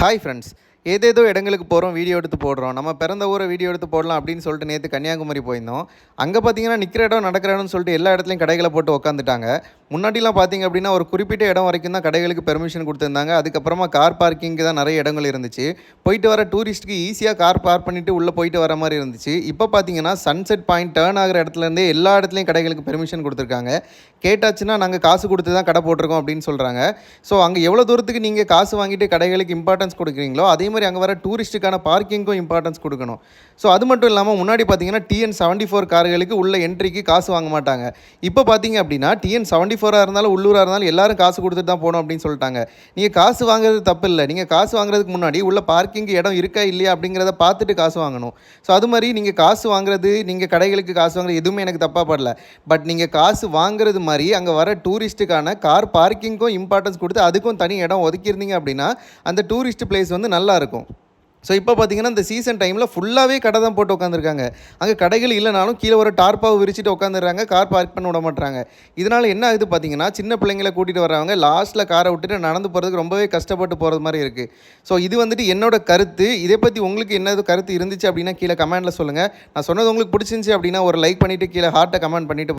Hi friends. ஏதேதோ இடங்களுக்கு போகிறோம், வீடியோ எடுத்து போடுறோம். நம்ம பிறந்த ஊரை வீடியோ எடுத்து போடலாம் அப்படின்னு சொல்லிட்டு நேற்று கன்னியாகுமரி போயிருந்தோம். அங்கே பார்த்தீங்கன்னா நிற்கிற இடம் நடக்கிற இடம்னு சொல்லிட்டு எல்லா இடத்துலையும் கடைகளை போட்டு உட்காந்துட்டாங்க. முன்னாடிலாம் பார்த்தீங்க அப்படின்னா ஒரு குறிப்பிட்ட இடம் வரைக்கும் தான் கடைகளுக்கு பெர்மிஷன் கொடுத்துருந்தாங்க. அதுக்கப்புறமா கார் பார்க்கிங்க்கு தான் நிறைய இடங்கள் இருந்துச்சு. போயிட்டு வர டூரிஸ்ட்டுக்கு ஈஸியாக கார் பார்க் பண்ணிவிட்டு உள்ளே போயிட்டு வர மாதிரி இருந்துச்சு. இப்போ பார்த்தீங்கன்னா சன்செட் பாயிண்ட் டேர்ன் ஆகிற இடத்துலேருந்தே எல்லா இடத்துலையும் கடைகளுக்கு பெர்மிஷன் கொடுத்துருக்காங்க. கேட்டாச்சுன்னா நாங்கள் காசு கொடுத்து தான் கடை போட்டிருக்கோம் அப்படின்னு சொல்கிறாங்க. ஸோ அங்கே எவ்வளோ தூரத்துக்கு நீங்கள் காசு வாங்கிட்டு கடைகளுக்கு இம்பார்ட்டன்ஸ் கொடுக்குறீங்களோ அதே மாதிரி அங்கே வர டூரிஸ்ட்டுக்கான பார்க்கிங்க்கும் இம்பார்ட்டன்ஸ் கொடுக்கணும். ஸோ அது மட்டும் இல்லாமல் முன்னாடி பார்த்தீங்கன்னா TN74 கார்களுக்கு உள்ள என்ட்ரிக்கு காசு வாங்க மாட்டாங்க. இப்போ பார்த்தீங்க அப்படின்னா TN74 இருந்தாலும் உள்ளூராக இருந்தாலும் எல்லாரும் காசு கொடுத்துட்டு தான் போகணும் அப்படின்னு சொல்லிட்டாங்க. நீங்கள் காசு வாங்குறது தப்பு இல்லை. நீங்கள் காசு வாங்குறதுக்கு முன்னாடி உள்ள பார்க்கிங் இடம் இருக்கா இல்லையா அப்படிங்கிறத பார்த்துட்டு காசு வாங்கணும். ஸோ அது மாதிரி நீங்கள் காசு வாங்குறது, நீங்கள் கடைகளுக்கு காசு வாங்குறது எதுவுமே எனக்கு தப்பாக படல. பட் நீங்கள் காசு வாங்குறது மாதிரி அங்கே வர டூரிஸ்ட்டுக்கான கார் பார்க்கிங்க்கும் இம்பார்ட்டன்ஸ் கொடுத்து அதுக்கும் தனி இடம் ஒதுக்கியிருந்தீங்க அப்படின்னா அந்த டூரிஸ்ட் பிளேஸ் வந்து நல்லாயிருக்கும். ஸோ இப்போ பார்த்தீங்கன்னா இந்த சீசன் டைமில் ஃபுல்லாகவே கடை தான் போட்டு உட்காந்துருக்காங்க. அங்கே கடைகள் இல்லைனாலும் கீழே ஒரு டார்ப்பாவை விரிச்சிட்டு உட்காந்துடுறாங்க, கார் பார்க் பண்ண விட மாட்டாங்க. இதனால் என்ன ஆகுது பார்த்தீங்கன்னா சின்ன பிள்ளைங்களை கூட்டிகிட்டு வர்றவங்க லாஸ்ட்டில் காரை விட்டுட்டு நடந்து போகிறதுக்கு ரொம்பவே கஷ்டப்பட்டு போகிறது மாதிரி இருக்குது. ஸோ இது வந்துட்டு என்னோட கருத்து. இதை பற்றி உங்களுக்கு என்ன கருத்து இருந்துச்சு அப்படின்னா கீழே கமெண்ட்டில் சொல்லுங்கள். நான் சொன்னது உங்களுக்கு பிடிச்சிருந்துச்சி அப்படின்னா ஒரு லைக் பண்ணிவிட்டு கீழே ஹார்ட்டை கமெண்ட் பண்ணிவிட்டு